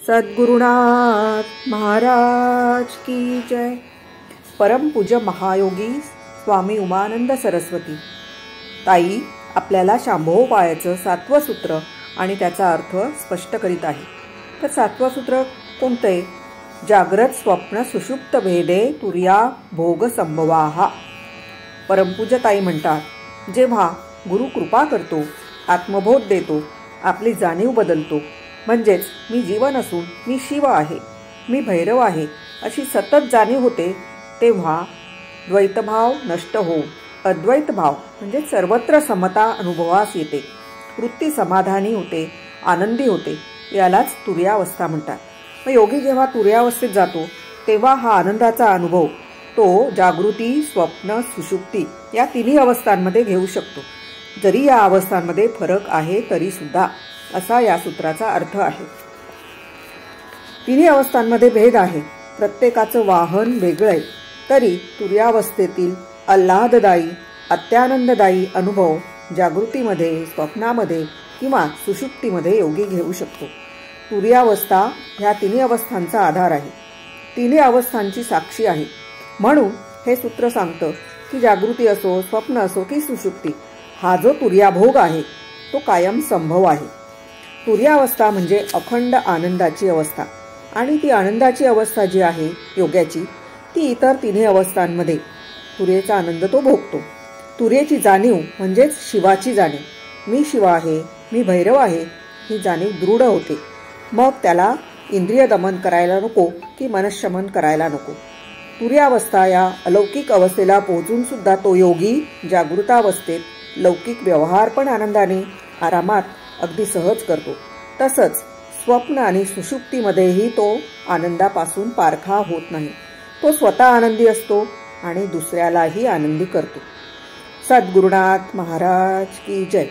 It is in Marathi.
सद्गुरुनाथ महाराज की जय। परमपूज्य महायोगी स्वामी उमानंद सरस्वती ताई आपल्याला शांभवोपायाचं 7वं सूत्र आणि त्याचा अर्थ स्पष्ट करीत आहे। तर 7वं सूत्र कोणते? जाग्रत स्वप्न सुषुप्त भेदे तुर्या भोग संभवाहा। परमपूज्य ताई म्हणतात, जेव्हा गुरु कृपा करतो, आत्मबोध देतो, आपली जाणीव बदलतो, म्हणजेच मी जीवन असून मी शिव आहे, मी भैरव आहे अशी सतत जाणीव होते, तेव्हा द्वैतभाव नष्ट होऊन अद्वैत भाव म्हणजे सर्वत्र समता अनुभवास येते। वृत्ती समाधानी होते, आनंदी होते, यालाच तुर्यावस्था म्हणतात। मग योगी जेव्हा तुर्यावस्थेत जातो तेव्हा हा आनंदाचा अनुभव तो जागृती, स्वप्न, सुषुप्ती या तिन्ही अवस्थांमध्ये घेऊ शकतो। जरी या अवस्थांमध्ये फरक आहे तरी सुद्धा, असा या सूत्राचा अर्थ आहे। तिन्ही अवस्थांमध्ये भेद आहे, प्रत्येकाचं वाहन वेगळं, तरी तुर्यावस्थेतील आल्हाददायी, अत्यानंददायी अनुभव जागृतीमध्ये, स्वप्नामध्ये किंवा सुषुप्तीमध्ये योगी घेऊ शकतो। तुर्यावस्था ह्या तिन्ही अवस्थांचा आधार आहे, तिन्ही अवस्थांची साक्षी आहे। म्हणून हे सूत्र सांगतं की जागृती असो, स्वप्न असो की सुषुप्ती, हा जो तुर्याभोग आहे तो कायम संभव आहे। तुर्यावस्था म्हणजे अखंड आनंदाची अवस्था, आणि ती आनंदाची अवस्था जी आहे योग्याची, ती इतर तिन्ही अवस्थांमध्ये तुर्येचा आनंद तो भोगतो। तुर्येची जाणीव म्हणजेच शिवाची जाणीव, मी शिव आहे, मी भैरव आहे, ही जाणीव दृढ होते। मग त्याला इंद्रिय दमन करायला नको की मनशमन करायला नको। तुर्यावस्था या अलौकिक अवस्थेला पोहोचून सुद्धा तो योगी जागृतावस्थेत लौकिक व्यवहार पण आनंदाने, आरामात, अगदी सहज करतो। तसंच स्वप्न आणि सुषुप्तीमध्येही तो आनंदापासून पारखा होत नाही, तो स्वतः आनंदी असतो आणि दुसऱ्यालाही आनंदी करतो। सद्गुरुनाथ महाराज की जय।